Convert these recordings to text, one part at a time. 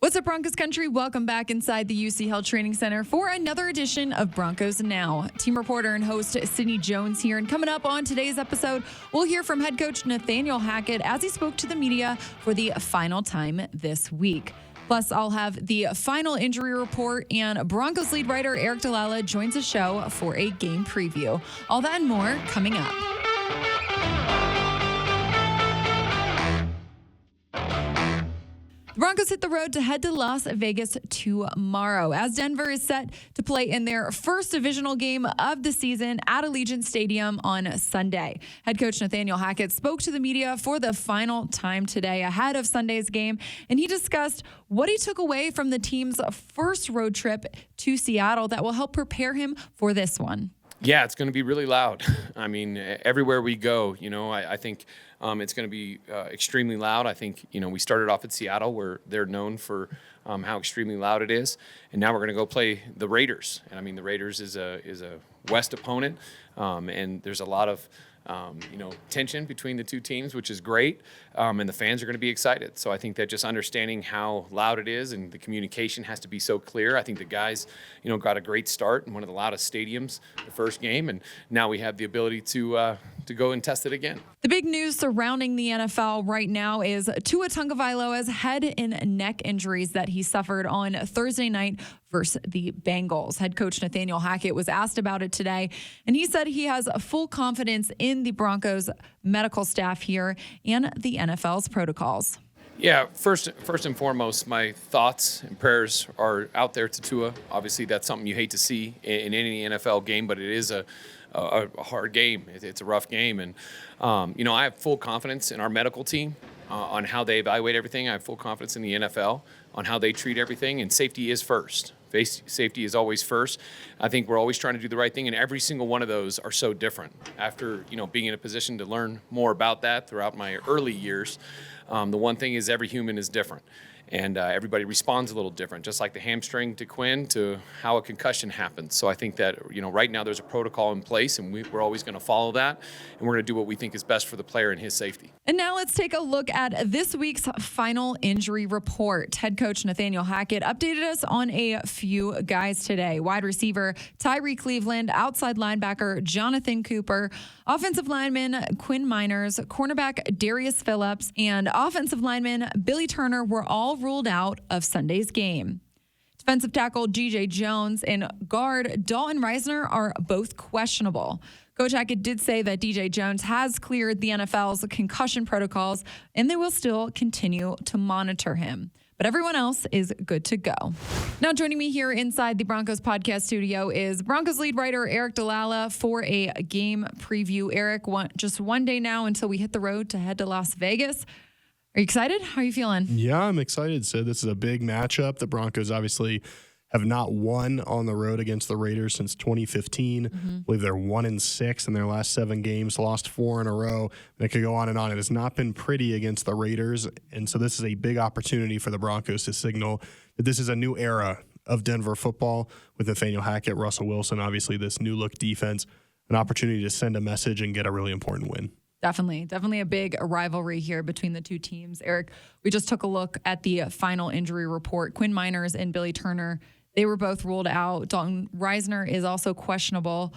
What's up, Broncos country? Welcome back inside the UC Health Training Center for another edition of Broncos Now. Team reporter and host Sydney Jones here. And coming up on today's episode, we'll hear from head coach Nathaniel Hackett as he spoke to the media for the final time this week. Plus, I'll have the final injury report, and Broncos lead writer Aric DiLalla joins the show for a game preview. All that and more coming up. The Broncos hit the road to head to Las Vegas tomorrow as Denver is set to play in their first divisional game of the season at Allegiant Stadium on Sunday. Head coach Nathaniel Hackett spoke to the media for the final time today ahead of Sunday's game, and he discussed what he took away from the team's first road trip to Seattle that will help prepare him for this one. Yeah, it's going to be really loud. I mean, everywhere we go, I think it's going to be extremely loud. I think, we started off at Seattle where they're known for how extremely loud it is. And now we're going to go play the Raiders. And I mean, the Raiders is a West opponent. And there's a lot of, tension between the two teams, which is great. And the fans are going to be excited. So I think that just understanding how loud it is and the communication has to be so clear. I think the guys, got a great start in one of the loudest stadiums the first game. And now we have the ability to go and test it again. The big news surrounding the NFL right now is Tua Tagovailoa's head and neck injuries that he suffered on Thursday night versus the Bengals. Head coach Nathaniel Hackett was asked about it today, and he said he has full confidence in the Broncos medical staff here and the NFL's protocols. Yeah, first and foremost, my thoughts and prayers are out there to Tua. Obviously, that's something you hate to see in any NFL game, but it is a hard game. It's a rough game. And, I have full confidence in our medical team on how they evaluate everything. I have full confidence in the NFL on how they treat everything, and safety is first. Safety is always first. I think we're always trying to do the right thing, and every single one of those are so different. After, being in a position to learn more about that throughout my early years, the one thing is every human is different. And everybody responds a little different, just like the hamstring to Quinn to how a concussion happens. So I think that, right now there's a protocol in place, and we're always going to follow that. And we're going to do what we think is best for the player and his safety. And now let's take a look at this week's final injury report. Head coach Nathaniel Hackett updated us on a few guys today. Wide receiver Tyree Cleveland, outside linebacker Jonathan Cooper, offensive lineman Quinn Miners, cornerback Darius Phillips, and offensive lineman Billy Turner were all ruled out of Sunday's game. Defensive tackle DJ Jones and guard Dalton Reisner are both questionable. Coach Hackett did say that DJ Jones has cleared the NFL's concussion protocols, and they will still continue to monitor him. But everyone else is good to go. Now joining me here inside the Broncos podcast studio is Broncos lead writer Aric DiLalla for a game preview. Aric, just one day now until we hit the road to head to Las Vegas. Are you excited? How are you feeling? Yeah, I'm excited. So this is a big matchup. The Broncos obviously have not won on the road against the Raiders since 2015. I believe they're 1-6 in their last 7 games, lost 4 in a row. And it could go on and on. It has not been pretty against the Raiders. And so this is a big opportunity for the Broncos to signal that this is a new era of Denver football with Nathaniel Hackett, Russell Wilson, obviously this new look defense, an opportunity to send a message and get a really important win. Definitely a big rivalry here between the two teams. Aric, we just took a look at the final injury report. Quinn Miners and Billy Turner, they were both ruled out. Dalton Reisner is also questionable.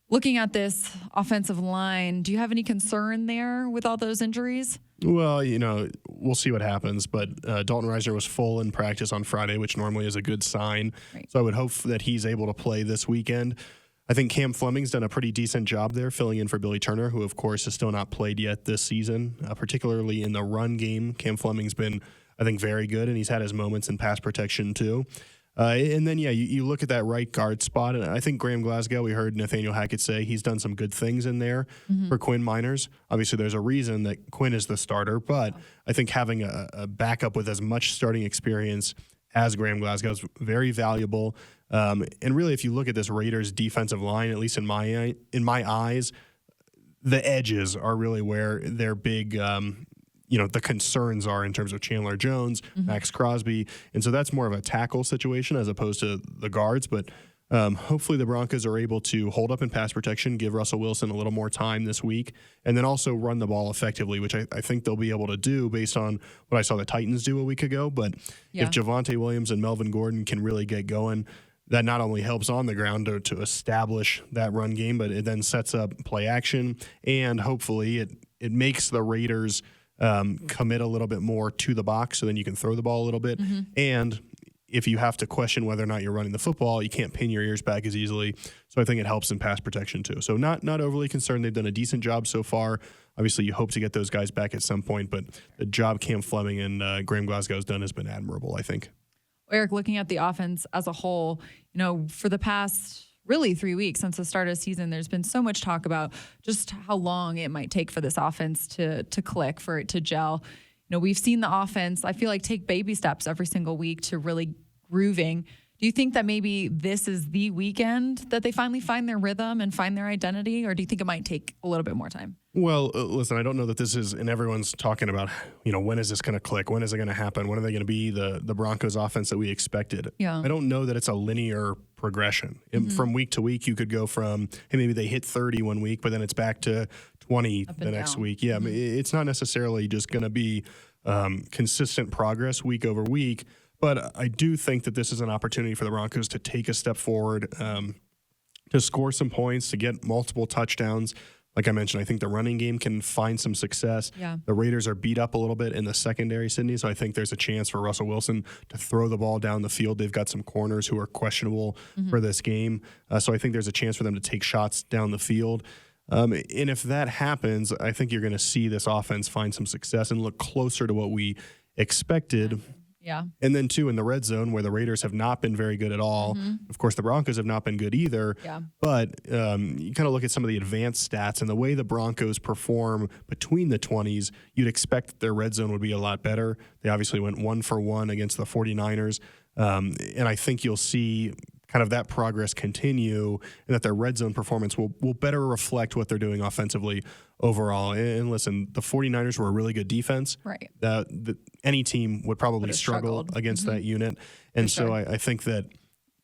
Looking at this offensive line, do you have any concern there with all those injuries? Well, we'll see what happens. But Dalton Reisner was full in practice on Friday, which normally is a good sign. Right. So I would hope that he's able to play this weekend. I think Cam Fleming's done a pretty decent job there, filling in for Billy Turner, who, of course, has still not played yet this season, particularly in the run game. Cam Fleming's been, I think, very good, and he's had his moments in pass protection, too. And then, you look at that right guard spot, and I think Graham Glasgow, we heard Nathaniel Hackett say he's done some good things in there for Quinn Miners. Obviously, there's a reason that Quinn is the starter, but I think having a backup with as much starting experience as Graham Glasgow is very valuable. And really, if you look at this Raiders defensive line, at least in my eyes, the edges are really where their big, the concerns are in terms of Chandler Jones, Max Crosby. And so that's more of a tackle situation as opposed to the guards. But Hopefully the Broncos are able to hold up in pass protection, give Russell Wilson a little more time this week, and then also run the ball effectively, which I think they'll be able to do based on what I saw the Titans do a week ago. But if Javonte Williams and Melvin Gordon can really get going, that not only helps on the ground to establish that run game, but it then sets up play action, and hopefully it makes the Raiders commit a little bit more to the box, so then you can throw the ball a little bit. And if you have to question whether or not you're running the football, you can't pin your ears back as easily. So I think it helps in pass protection too. So not overly concerned. They've done a decent job so far. Obviously, you hope to get those guys back at some point, but the job Cam Fleming and Graham Glasgow's done has been admirable, I think. Aric, looking at the offense as a whole, for the past really 3 weeks since the start of the season, there's been so much talk about just how long it might take for this offense to click, for it to gel. We've seen the offense, I feel like, take baby steps every single week to really grooving. Do you think that maybe this is the weekend that they finally find their rhythm and find their identity, or do you think it might take a little bit more time? Well, listen, I don't know that this is, and everyone's talking about, when is this going to click? When is it going to happen? When are they going to be the Broncos offense that we expected? Yeah. I don't know that it's a linear progression. From week to week, you could go from, hey, maybe they hit 30 one week, but then it's back to 20 the next week. Yeah, it's not necessarily just going to be consistent progress week over week, but I do think that this is an opportunity for the Broncos to take a step forward, to score some points, to get multiple touchdowns. Like I mentioned, I think the running game can find some success. Yeah. The Raiders are beat up a little bit in the secondary, Sydney, so I think there's a chance for Russell Wilson to throw the ball down the field. They've got some corners who are questionable for this game, so I think there's a chance for them to take shots down the field. And if that happens, I think you're going to see this offense find some success and look closer to what we expected. Yeah. And then, too, in the red zone, where the Raiders have not been very good at all. Of course, the Broncos have not been good either. Yeah. But you kind of look at some of the advanced stats, and the way the Broncos perform between the 20s, you'd expect that their red zone would be a lot better. They obviously went 1 for 1 against the 49ers. And I think you'll see kind of that progress continue, and that their red zone performance will better reflect what they're doing offensively overall. And listen, the 49ers were a really good defense. Right. Any team would probably struggle against that unit. And so I think that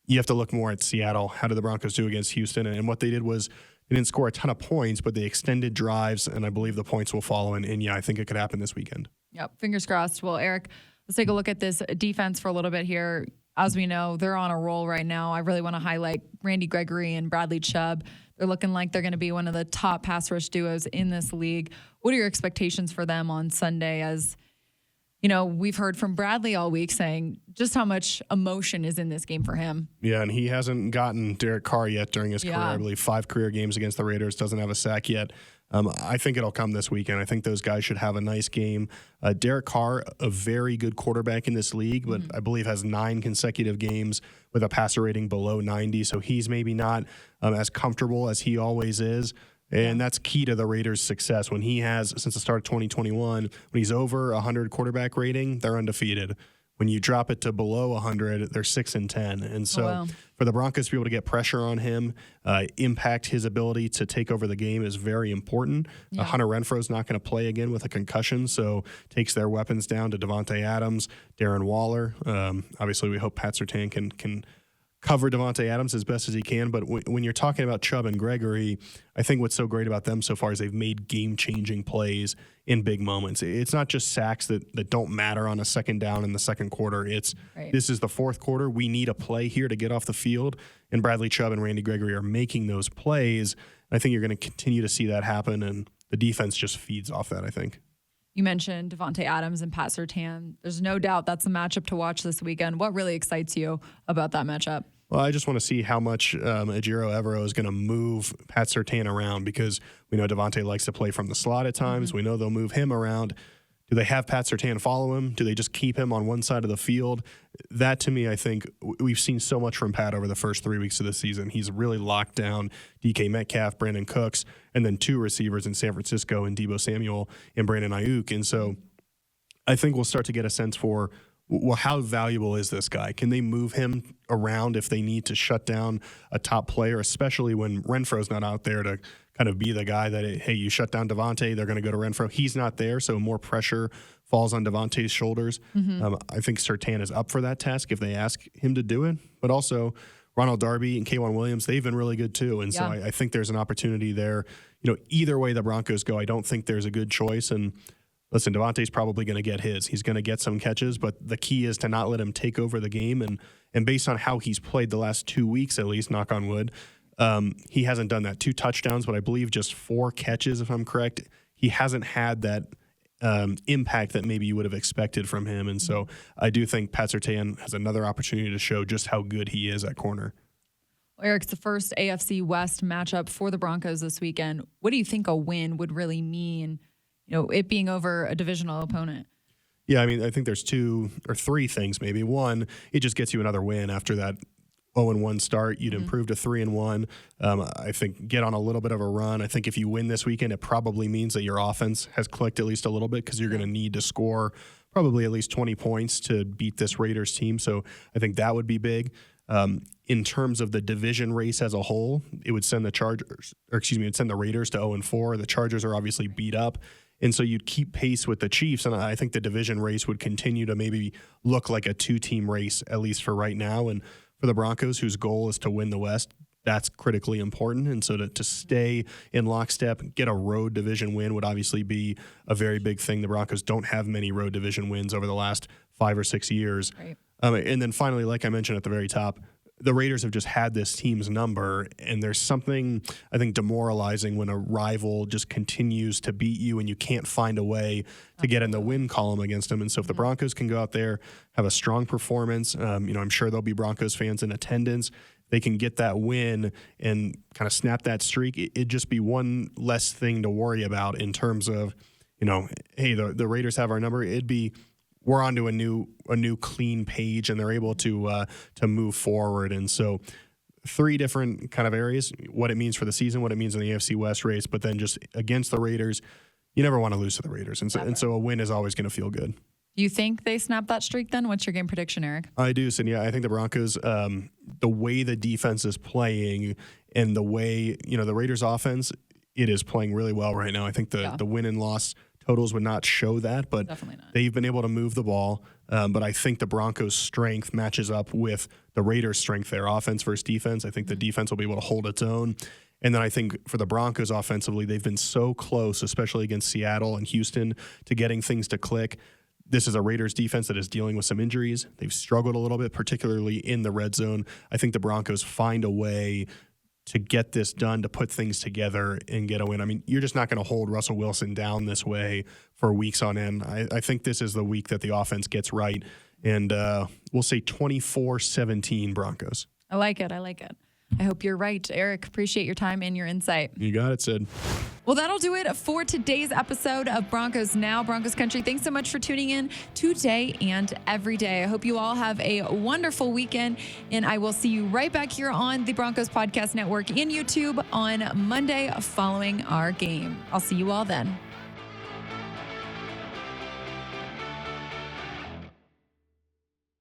you have to look more at Seattle. How did the Broncos do against Houston? And what they did was they didn't score a ton of points, but they extended drives, and I believe the points will follow. And yeah, I think it could happen this weekend. Yep, fingers crossed. Well, Aric, let's take a look at this defense for a little bit here. As we know, they're on a roll right now. I really want to highlight Randy Gregory and Bradley Chubb. They're looking like they're going to be one of the top pass rush duos in this league. What are your expectations for them on Sunday? As we've heard from Bradley all week saying just how much emotion is in this game for him. Yeah, and he hasn't gotten Derek Carr yet during his career. I believe 5 career games against the Raiders, doesn't have a sack yet. I think it'll come this weekend. I think those guys should have a nice game. Derek Carr, a very good quarterback in this league, but I believe has 9 consecutive games with a passer rating below 90, so he's maybe not as comfortable as he always is. And that's key to the Raiders' success. When he has, since the start of 2021, when he's over 100 quarterback rating, they're undefeated. When you drop it to below 100, they're 6-10. And so for the Broncos to be able to get pressure on him, impact his ability to take over the game is very important. Hunter Renfro's not going to play again with a concussion, so takes their weapons down to Devontae Adams, Darren Waller. Obviously, we hope Pat Surtain can cover Devontae Adams as best as he can. But when you're talking about Chubb and Gregory, I think what's so great about them so far is they've made game-changing plays in big moments. It's not just sacks that don't matter on a second down in the second quarter. It's this is the fourth quarter. We need a play here to get off the field. And Bradley Chubb and Randy Gregory are making those plays. I think you're going to continue to see that happen, and the defense just feeds off that, I think. You mentioned Devontae Adams and Pat Surtain. There's no doubt that's a matchup to watch this weekend. What really excites you about that matchup? Well, I just want to see how much Ejiro Evero is going to move Pat Surtain around, because we know Devontae likes to play from the slot at times. We know they'll move him around. Do they have Pat Surtain follow him? Do they just keep him on one side of the field? That, to me, I think we've seen so much from Pat over the first 3 weeks of the season. He's really locked down DK Metcalf, Brandon Cooks, and then 2 receivers in San Francisco, and Deebo Samuel and Brandon Ayuk. And so I think we'll start to get a sense for, well, how valuable is this guy? Can they move him around if they need to shut down a top player, especially when Renfro's not out there to kind of be the guy that, hey, you shut down Devontae, they're going to go to Renfro. He's not there, so more pressure falls on Devontae's shoulders. I think Surtain is up for that task if they ask him to do it. But also, Ronald Darby and K'Wan Williams, they've been really good too. And so I think there's an opportunity there. Either way the Broncos go, I don't think there's a good choice. And listen, Devontae's probably going to get his. He's going to get some catches, but the key is to not let him take over the game. And based on how he's played the last 2 weeks, at least, knock on wood, he hasn't done that. 2 touchdowns, but I believe just 4 catches, if I'm correct. He hasn't had that impact that maybe you would have expected from him. And so I do think Pat Surtain has another opportunity to show just how good he is at corner. Well, Aric, it's the first AFC West matchup for the Broncos this weekend. What do you think a win would really mean, it being over a divisional opponent? Yeah, I mean, I think there's 2 or 3 things maybe. One, it just gets you another win after that 0-1 start. You'd improve to 3-1. I think get on a little bit of a run. I think if you win this weekend, it probably means that your offense has clicked at least a little bit because you're going to need to score probably at least 20 points to beat this Raiders team. So I think that would be big. In terms of the division race as a whole, it would send it'd send the Raiders to 0-4. The Chargers are obviously beat up. And so you'd keep pace with the Chiefs, and I think the division race would continue to maybe look like a 2-team race, at least for right now. And for the Broncos, whose goal is to win the West, that's critically important. And so to stay in lockstep, get a road division win would obviously be a very big thing. The Broncos don't have many road division wins over the last 5 or 6 years. Right. And then finally, like I mentioned at the very top, the Raiders have just had this team's number, and there's something, I think, demoralizing when a rival just continues to beat you and you can't find a way to get in the win column against them. And so if the Broncos can go out there, have a strong performance, I'm sure there'll be Broncos fans in attendance. They can get that win and kind of snap that streak. It'd just be one less thing to worry about in terms of, hey, the Raiders have our number. It'd be, we're onto a new clean page, and they're able to move forward. And so 3 different kind of areas, what it means for the season, what it means in the AFC West race, but then just against the Raiders, you never want to lose to the Raiders. And so a win is always going to feel good. Do you think they snap that streak then? What's your game prediction, Aric? I do, Cindy. I think the Broncos, the way the defense is playing and the way, the Raiders offense, it is playing really well right now. I think the win and loss totals would not show that, but they've been able to move the ball. But I think the Broncos' strength matches up with the Raiders' strength there, offense versus defense. I think the defense will be able to hold its own. And then I think for the Broncos offensively, they've been so close, especially against Seattle and Houston, to getting things to click. This is a Raiders defense that is dealing with some injuries. They've struggled a little bit, particularly in the red zone. I think the Broncos find a way to get this done, to put things together and get a win. I mean, you're just not going to hold Russell Wilson down this way for weeks on end. I think this is the week that the offense gets right. And we'll say 24-17 Broncos. I like it. I hope you're right. Aric, appreciate your time and your insight. You got it, Sid. Well, that'll do it for today's episode of Broncos Now, Broncos Country. Thanks so much for tuning in today and every day. I hope you all have a wonderful weekend, and I will see you right back here on the Broncos Podcast Network and YouTube on Monday following our game. I'll see you all then.